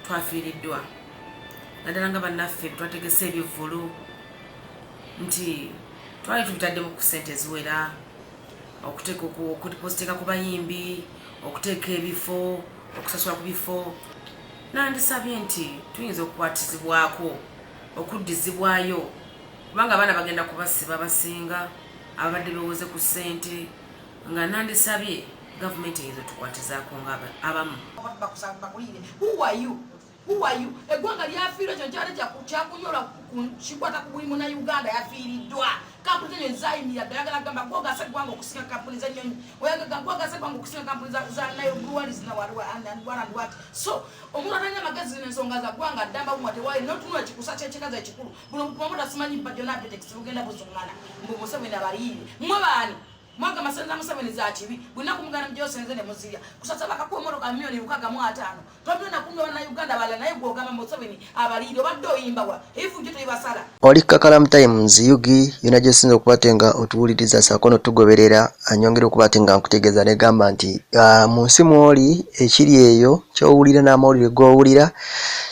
twafiiriddwa naddala nga bannaffe twategese ebivvulu nti twali tubitaddemu ku ssente eziwera okupositeka ku bayimbi okuteeka ebifo okusasula ku bifo nandisabye nti tuyinza okukwatizibwako okuddizibwayo kubanga abaana bagenda kubasiba basinga ababadde bewoze ku ssente nga nandisabye gavumenti eyinza tukwatizaako nga abamu. Who are you? Eggwanga lyafiirwa ekyo kyali kyakunyola kikwata ku buli Munnayuganda yafiiriddwa. Kampuni zennyonyi zaayimira ddala agamba gwogasa eggwanga okusinga kampuni zennyonyi gwogasa eggwanga okusinga kampuni za Nayogedde. So omuntu atanya amagezi n'ensonga za ggwanga addamba bumwa tewali n'otunula kikusa ky'ekikazi ekikulu buno promota simanyi bajjona apetekisi bugenda buzuŋŋana mbu Museveni abaliire mmwe baani mwaga masenza Museveni za kibi bwina kumugana mjosenze ne muzirya kusasa bakakuwa motoka milioni 65 twabyona kumwe wana Uganda bala naye gwogama Museveni abaliire badde oyimba wa ifu gito ibasala oli KAKALAAMU TYMZ yugi yona gyesinza okubatenga otuwuliriza sakono tugoberera anyongera okubatenga nkutegeeza ne gamba nti mu nsi mwoli ekiri eyo kyowulira n'amawulire g'owulira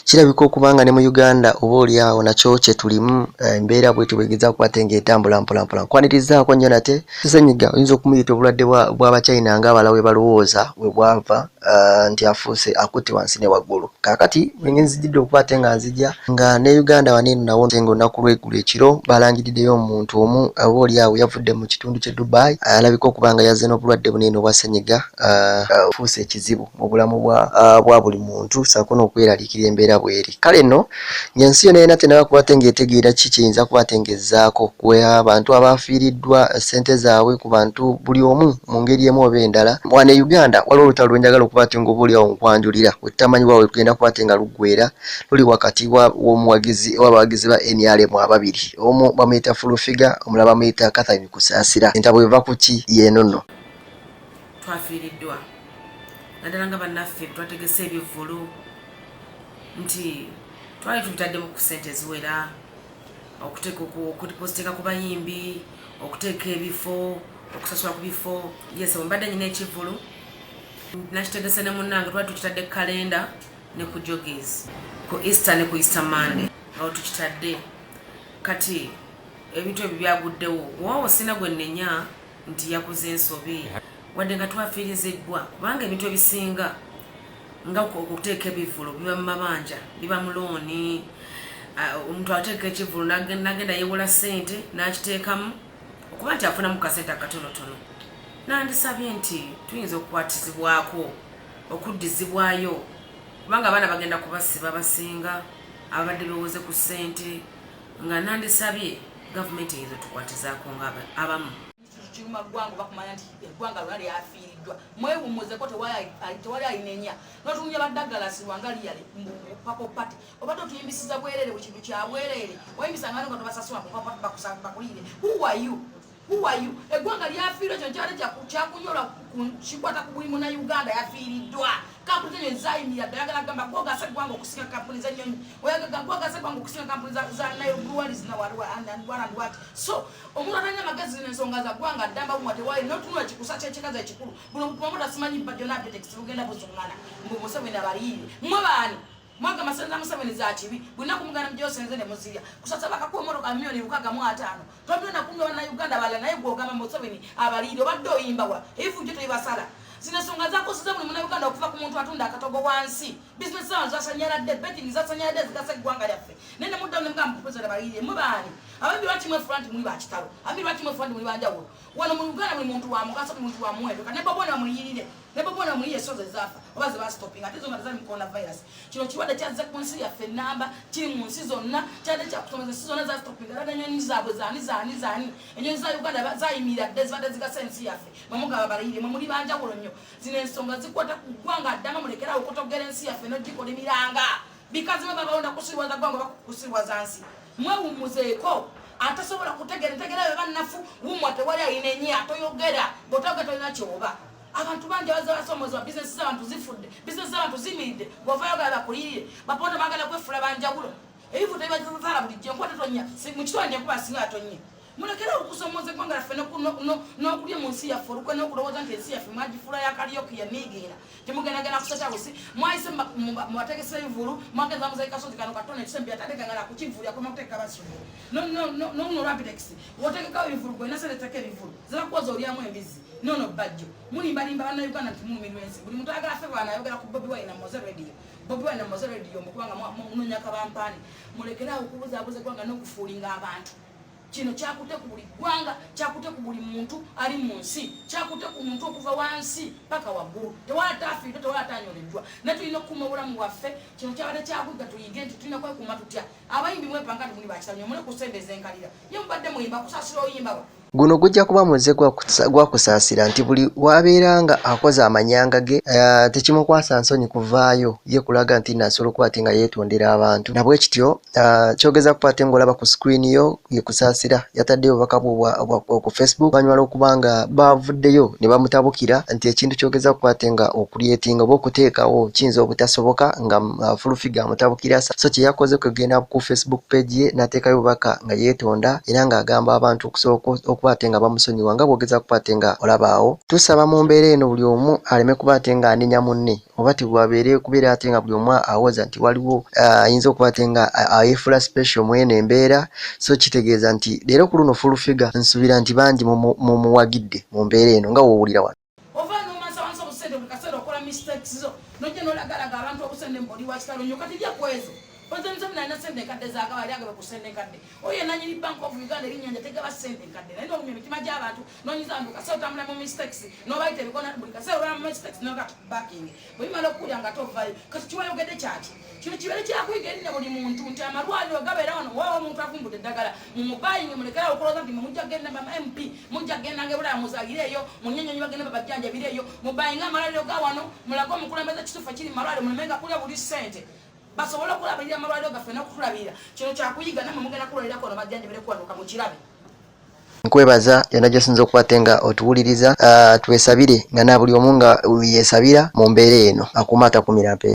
kirabika okubanga ne mu Uganda oba oli awo nakyo kye tulimu embeera bwe tubegeza kubatenga etambula mpolampola nkwanirizaako nnyo nate tuseenyiga oyinza okumuyita obulwadde bw'Abachina ng'abala we balowooza we bwava nti afuuse akutte wansi ne waggulu kaakati bwe nzijjidde okubatenga nzijja nga ne Uganda waneeno nawo ntenga olunaku lw'eggulo ekiro balangiriddeyo omuntu omu oba oli awo yavudde mu kitundu ky'e Dubai alabika okuba nga yazze n'obulwadde buneeno obwa ssennyiga afuuse ekizibu mu bulamu bwa buli muntu saako n'okweraliikirira embeera bweri kale nno ensi yonna yena tenaba kubatenga etegeera ki kiyinza kubatengezaako ku abantu abafiiriddwa ssente zaabwe ku bantu buli omu mu ngeri emu oba endala wane Uganda waliwo olutalo lwe njagala okubatenga oba oli awo nkwanjulira wetutamanyi bwawe tugenda kubatenga luggweera luli wakati w'omuwagizi w'abawagizi ba NRM ababiri omu bamuyita Fulufiga omulala bamuyita Kusasira entabwe eva ku ki yeeno nno twafiiriddwa naddala nga bannaffe twategese ebivvulu nti twali tubitaddemu ku ssente eziwera okupositeka ku bayimbi okuteeka ebifo okusasula ku bifo yese mbadde nyina ekivvulu nakitegese ne munnange twali tukitadde kalenda ne ku jogis ku Easter ne ku Easter Monday awo tukitadde kati ebintu ebyo byaguddewo waawo sina gwe nnenya nti yakuze ensobi wadde nga twafiiriziddwa kubanga ebintu ebisinga nga okuteeka ebivvulu biba mu mabanja biba mu looni omuntu ateeka ekivvulu nagenda yewola ssente n'akiteekamu okuba nti afunamu kasente akatonotono nandisabye nti tuyinza okukwatizibwako okuddizibwayo kubanga abaana bagenda kubasiba basinga ababadde bewoze ku ssente nga nandisabye gavumenti eyinza tukwatizaako nga abamu kiruma ggwanga bakumanya nti eggwanga lwali lyafiiriddwa mwewummuzeko tewali ayinenya n'otunya baddagalasiwa nga liyale papo pati obadde otuyimbisiza bwerere bwe kintu kya bwerere wayimbisanga nga tobasasula bakuliire Who are you? Eggwanga lyafiirwa ekyo kyali kyakunyola kikwata ku buli Munnayuganda yafiiriddwa kampuni zennyonyi zaayimira ddala agamba gwogasa eggwanga okusinga kampuni zennyonyi gwogasa eggwanga okusinga kampuni za Nayogedde. So omuntu atanya amagezi n'ensonga za ggwanga addamba bumwa tewali n'otunula kikusa ky'ekikazi ekikulu buno promota simanyi bajjona apetekisi bugenda buzuŋŋana mbu Museveni abaliire mmwe baani mwaga masenza Museveni za kibi bwina kumugana mjosenze ne muzirya kusasa bakakuwa motoka milioni 65 twabyona kumwe wana Uganda bala naye gwogama Museveni abaliire badde oyimba wa ifu gito ibasala sinesonga zako siza buli Munnayuganda okuva ku muntu atunda akatogo wansi business zao zasanyalade betting zasanyalade zikase ggwanga lyaffe nene mudda ne mugamba president abaliire mu baani ababbi bakimwe front muli bakitalo ababbi bakimwe front muli banjawulo wano mu Uganda buli muntu wa mugaso muntu wa mwedo kane babona muliyirire ne babona muliye soze zafa obaze ba stopping atizo nga tazali coronavirus kino kiwadde kyazze ku nsi yaffe namba kiri mu nsi zonna kyadde kyakutomeza nsi zonna za stopping ala nyoni zaabwe zani enyoni za Uganda zayimira desvade zigasa ensi yaffe bamuga abaliire mu muli banjawulo nnyo zine ensonga zikwata ku ggwanga addanga mulekera okutogera ensi yaffe n'ogikola emiranga bikazi bwe balonda kusirwaza ggwanga bakusirwaza nsi mwewummuzeeko atasobola kutegera bannafu wumwa tewali ayinenya toyogera botoga tolina kyoba abantu bangi bazabasomozwa business z'abantu zifudde business z'abantu zimiridde bw'ovaayo gala bakulirire baponda bagala kwefula banjawulo ebivuta ebibazala bulijjo nkwata tonnya mu kitonde nkuba singa atonye mulekera okusomoza eggwanga laffe n'okulya mu nsi yaffe olukwe n'okulowooza nti ensi yaffe mwagifula yakaliyoki yaniigiina temugendagenda kusatabusi mwayise mubategesa ebivulu mwageza muzayi kasozi kano katone kisembe yatadekangala kukivulu yakoma kuteeka basubire nono rapitex wotegekawo ebivulu gwena sereteka ebivulu zirakuwoza olyamu embizi nono bajjo mulimbalimba bannayuganda nti mulumirwa ensi buli muntu agala ffe baanayogera ku Bobi Wine Moze Radio Bobi Wine Moze Radio mukubanga munonya kabampaani mulekerawo okubuzaabuza eggwanga n'okufuulinga abantu kino kyakute ku buli ggwanga kyakute ku buli muntu ali mu nsi kyakute ku muntu okuva wansi paka waggulu tewalatafiidwe tewalatanyoleddwa ne tulina okukuuma obulamu bwaffe kino kyabadde kyakwiga tuyige nti tulina kwekuuma tutya abayimbi mwepanga nti muli bakisanyo mule kusendeza enkalira ye mubadde muyimba kusasira oyimba guno gujja kuba muze gwa Kusasira nti buli wabeeranga akoze amanyanga ge tekimukwasa nsonyi kuvaayo ye kulaga nti nasobola okuba ati nga yeetondera abantu nabwe kityo kyogeza kuba ate ng'olaba ku screen yo ye Kusasira yataddeyo obubaka ku Facebook banyuma okubanga bavuddeyo ne bamutabukira nti ekintu kyogeza kuba ate nga okulyetinga oba okuteekawo kiyinza obutasoboka nga fulufiga amutabukira so kye yakoze kwegenda ku Facebook page ye n'ateekayo obubaka nga yeetonda era ng'agamba abantu okusobola okuba ate nga bamusonyiwa nga bwogeza kuba ate nga olabaawo tusaba mu mbeera eno buli omu aleme kuba ate nga anenya munne oba tebwabeere kubeera ate nga buli omu awoza nti waliwo ayinza okuba ate nga ayeefula special mu eno embeera so kitegeeza nti leero ku luno fulufiga nsuubira nti bangi mumuwagidde mu mbeera eno nga woowulira wano nojja nolagalaga abantu obusende mboli wa kitalo nnyo kati lyakwezo ozenze muna sente nkadde zaakabali agabe ku sente nkadde oyo nanyini Bank of Uganda erinnyanja tegaba sente nkadde naye ndokumya emitima gy'abantu nonyiza nti kase otambula mu mistakes nobayita ebikona buli kase olwa mu mistakes noga backing bwimala okukulya nga tovayo kati kiwayogedde kyaki kino kibeere kyakuyiga erinnya buli muntu nti amalwaliro gabeera wano wawa omuntu avumbudde eddagala mumubayingi mulekera okulooza nti mujja genda ba MP mujja genda ngebulaya muzagireeyo munyenyonyi bagenda babajjanjabireeyo mubayinga amalwaliro ga wano mulaga omukulembeze kituufu kiri malwaliro mulemenga kulya buli sente basobola okulabirira amalwaliro gaffe n'okulabirira kino kyakuyiga namwe mugenda kulabirira kono bajjanjabire kuwanuka mu kirabe nkwebaza yonna gyosinza okuba ate nga otuwuliriza twesabire nga na buli omu nga yeesabira mu mbeera eno akuuma atakumira mpeera